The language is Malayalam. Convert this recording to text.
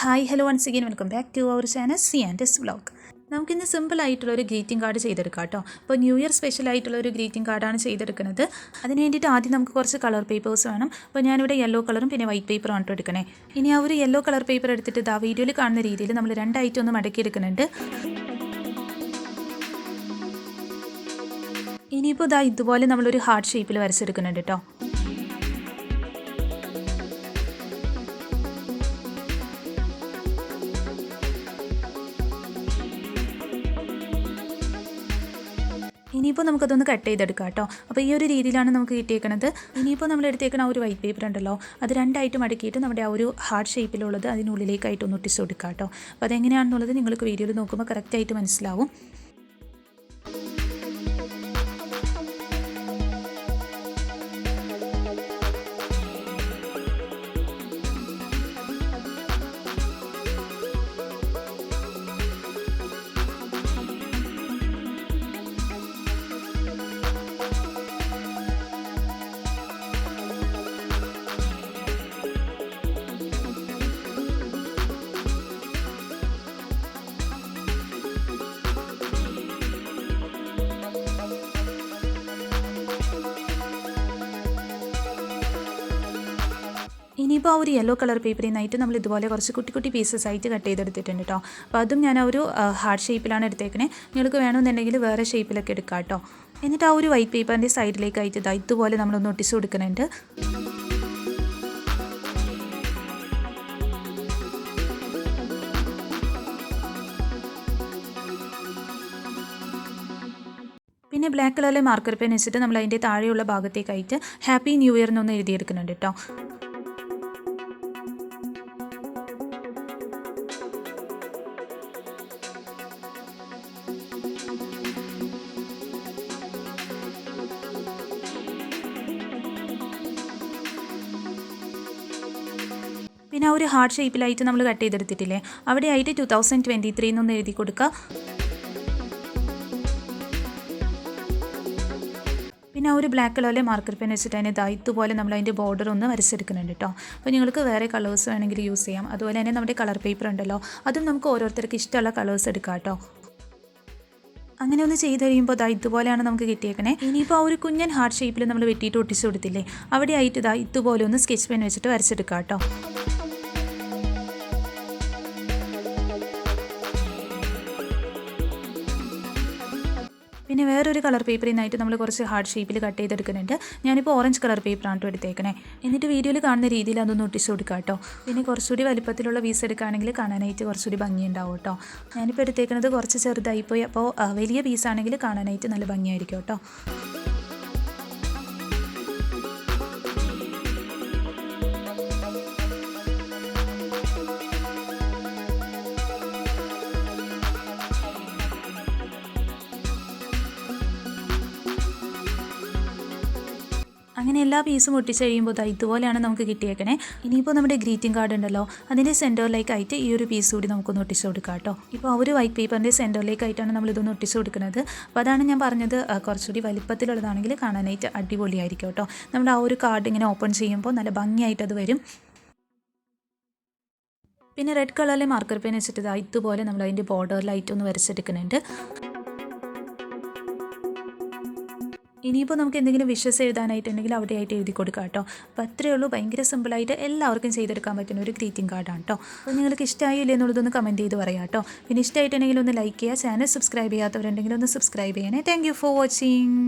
Hi hello once again welcome back to our channel c&svlog. നമുക്കിന്ന് സിമ്പിൾ ആയിട്ടുള്ള ഒരു ഗ്രീറ്റിംഗ് കാർഡ് ചെയ്തെടുക്കാം കേട്ടോ. അപ്പോൾ ന്യൂ ഇയർ സ്പെഷ്യൽ ആയിട്ടുള്ള ഒരു ഗ്രീറ്റിംഗ് കാർഡാണ് ചെയ്തെടുക്കുന്നത്. അതിന് വേണ്ടിയിട്ട് ആദ്യം നമുക്ക് കുറച്ച് കളർ പേപ്പേഴ്സ് വേണം. അപ്പോൾ ഞാനിവിടെ യെല്ലോ കളറും പിന്നെ വൈറ്റ് പേപ്പറും ആണ് എടുക്കണേ. ഇനി ആ ഒരു യെല്ലോ കളർ പേപ്പർ എടുത്തിട്ട് ഇതാ വീഡിയോയിൽ കാണുന്ന രീതിയിൽ നമ്മൾ രണ്ടായിട്ട് ഒന്ന് മടക്കി എടുക്കുന്നുണ്ട്. ഇനിയിപ്പോൾ ഇതാ ഇതുപോലെ നമ്മളൊരു ഹാർട്ട് ഷേപ്പിൽ വരച്ചെടുക്കുന്നുണ്ട് കേട്ടോ. ഇനിയിപ്പോൾ നമുക്കതൊന്ന് കട്ട് ചെയ്തെടുക്കാം കേട്ടോ. അപ്പോൾ ഈ ഒരു രീതിയിലാണ് നമുക്ക് കിട്ടിയേക്കുന്നത്. ഇനിയിപ്പോൾ നമ്മൾ എടുത്തേക്കണ ആ ഒരു വൈറ്റ് പേപ്പർ ഉണ്ടല്ലോ, അത് രണ്ടായിട്ട് മടക്കിയിട്ട് നമ്മുടെ ആ ഒരു ഹാർട്ട് ഷേപ്പിലുള്ളത് അതിനുള്ളിലേക്കായിട്ട് ഒന്ന് ഒട്ടിച്ച് കൊടുക്കാം കേട്ടോ. അപ്പോൾ അതെങ്ങനെയാണെന്നുള്ളത് നിങ്ങൾക്ക് വീഡിയോയിൽ നോക്കുമ്പോൾ കറക്റ്റായിട്ട് മനസ്സിലാവും. ഇനിയിപ്പോൾ ആ ഒരു യെല്ലോ കളർ പേപ്പറിൽ നിന്നായിട്ട് നമ്മൾ ഇതുപോലെ കുറച്ച് കുട്ടി കുട്ടി പീസസ് ആയിട്ട് കട്ട് ചെയ്തെടുത്തിട്ടുണ്ട് കേട്ടോ. അപ്പോൾ അതും ഞാൻ ആ ഒരു ഹാർട്ട് ഷേപ്പിലാണ് എടുത്തേക്കണേ. നിങ്ങൾക്ക് വേണമെന്നുണ്ടെങ്കിൽ വേറെ ഷേപ്പിലൊക്കെ എടുക്കാം കേട്ടോ. എന്നിട്ട് ആ ഒരു വൈറ്റ് പേപ്പറിൻ്റെ സൈഡിലേക്കായിട്ട് ഇതുപോലെ നമ്മളൊന്ന് ഒട്ടിച്ച് കൊടുക്കുന്നുണ്ട്. പിന്നെ ബ്ലാക്ക് കളറിലെ മാർക്കർ പെൻ വെച്ചിട്ട് നമ്മൾ അതിൻ്റെ താഴെയുള്ള ഭാഗത്തേക്കായിട്ട് ഹാപ്പി ന്യൂ ഇയർ എന്നൊന്ന് എഴുതിയെടുക്കുന്നുണ്ട് കേട്ടോ. പിന്നെ ആ ഒരു ഹാർട്ട് ഷേപ്പിലായിട്ട് നമ്മൾ കട്ട് ചെയ്തെടുത്തിട്ടില്ലേ, അവിടെ ആയിട്ട് 2023 എന്നൊന്ന് എഴുതി കൊടുക്കുക. പിന്നെ ആ ഒരു ബ്ലാക്ക് കളറിലെ മാർക്കർ പെൻ വെച്ചിട്ട് അതിന് ഇതുപോലെ നമ്മൾ അതിൻ്റെ ബോർഡർ ഒന്ന് വരച്ചെടുക്കുന്നുണ്ട് കേട്ടോ. അപ്പോൾ നിങ്ങൾക്ക് വേറെ കളേഴ്സ് വേണമെങ്കിൽ യൂസ് ചെയ്യാം. അതുപോലെ തന്നെ നമ്മുടെ കളർ പേപ്പർ ഉണ്ടല്ലോ, അതും നമുക്ക് ഓരോരുത്തർക്ക് ഇഷ്ടമുള്ള കളേഴ്സ് എടുക്കാം കേട്ടോ. അങ്ങനെ ഒന്ന് ചെയ്ത് കഴിയുമ്പോൾ ഇതുപോലെയാണ് നമുക്ക് കിട്ടിയേക്കണേ. ഇനിയിപ്പോൾ ആ ഒരു കുഞ്ഞൻ ഹാർട്ട് ഷേപ്പിൽ നമ്മൾ വെട്ടിയിട്ട് ഒട്ടിച്ച് കൊടുത്തില്ലേ, അവിടെ ആയിട്ട് ഇതുപോലെ ഒന്ന് സ്കെച്ച് പെൻ വെച്ചിട്ട് വരച്ചെടുക്കാം കേട്ടോ. പിന്നെ വേറൊരു കളർ പേപ്പറിൽ നിന്നായിട്ട് നമ്മൾ കുറച്ച് ഹാർട്ട് ഷേപ്പിൽ കട്ട് ചെയ്തെടുക്കുന്നുണ്ട്. ഞാനിപ്പോൾ ഓറഞ്ച് കളർ പേപ്പറാണ് കേട്ടോ എടുത്തേക്കണേ. എന്നിട്ട് വീഡിയോയിൽ കാണുന്ന രീതിയിൽ അതൊന്ന് ഒട്ടിച്ച് കൊടുക്കാം കേട്ടോ. പിന്നെ കുറച്ചുകൂടി വലിപ്പത്തിലുള്ള പീസ് എടുക്കുകയാണെങ്കിൽ കാണാനായിട്ട് കുറച്ചുകൂടി ഭംഗിയുണ്ടാവും കേട്ടോ. ഞാനിപ്പോൾ എടുത്തേക്കുന്നത് കുറച്ച് ചെറുതായിപ്പോയി. അപ്പോൾ വലിയ പീസാണെങ്കിൽ കാണാനായിട്ട് നല്ല ഭംഗിയായിരിക്കും കേട്ടോ. അങ്ങനെ എല്ലാ പീസും ഒട്ടിച്ച് കഴിയുമ്പോൾ ഇതുപോലെയാണ് നമുക്ക് കിട്ടിയേക്കണേ. ഇനിയിപ്പോൾ നമ്മുടെ ഗ്രീറ്റിംഗ് കാർഡ് ഉണ്ടല്ലോ, അതിൻ്റെ സെൻറ്ററിലേക്കായിട്ട് ഈ ഒരു പീസ് കൂടി നമുക്കൊന്ന് ഒട്ടിച്ച് കൊടുക്കാം കേട്ടോ. ഇപ്പോൾ ആ ഒരു വൈറ്റ് പേപ്പറിൻ്റെ സെൻറ്ററിലേക്കായിട്ടാണ് നമ്മളിതൊന്ന് ഒട്ടിച്ച് കൊടുക്കുന്നത്. അപ്പോൾ അതാണ് ഞാൻ പറഞ്ഞത്, കുറച്ചുകൂടി വലിപ്പത്തിലുള്ളതാണെങ്കിൽ കാണാനായിട്ട് അടിപൊളിയായിരിക്കും കേട്ടോ. നമ്മുടെ ആ ഒരു കാർഡ് ഇങ്ങനെ ഓപ്പൺ ചെയ്യുമ്പോൾ നല്ല ഭംഗിയായിട്ടത് വരും. പിന്നെ റെഡ് കളറിലെ മാർക്കർ പെൻ വെച്ചിട്ട് ഇതുപോലെ നമ്മൾ അതിൻ്റെ ബോർഡറിലായിട്ട് ഒന്ന് വരച്ചെടുക്കുന്നുണ്ട്. ഇനിയിപ്പോൾ നമുക്ക് എന്തെങ്കിലും വിഷസ് എഴുതാനായിട്ടുണ്ടെങ്കിൽ അവിടെയായിട്ട് എഴുതി കൊടുക്കാം കേട്ടോ. അപ്പോൾ അത്രയേ ഉള്ളൂ. ഭയങ്കര സിമ്പിളായിട്ട് എല്ലാവർക്കും ചെയ്തെടുക്കാൻ പറ്റുന്ന ഒരു ഗ്രീറ്റിംഗ് കാർഡാണ് കേട്ടോ. അപ്പോൾ നിങ്ങൾക്ക് ഇഷ്ടമായില്ലേ എന്നുള്ളതൊന്ന് കമൻറ്റ് ചെയ്ത് പറയാം കേട്ടോ. പിന്നെ ഇഷ്ടമായിട്ടുണ്ടെങ്കിൽ ഒന്ന് ലൈക്ക് ചെയ്യുക, ചാനൽ സബ്സ്ക്രൈബ് ചെയ്യാത്തവരുണ്ടെങ്കിൽ ഒന്ന് സബ്സ്ക്രൈബ് ചെയ്യണേ. Thank you for watching.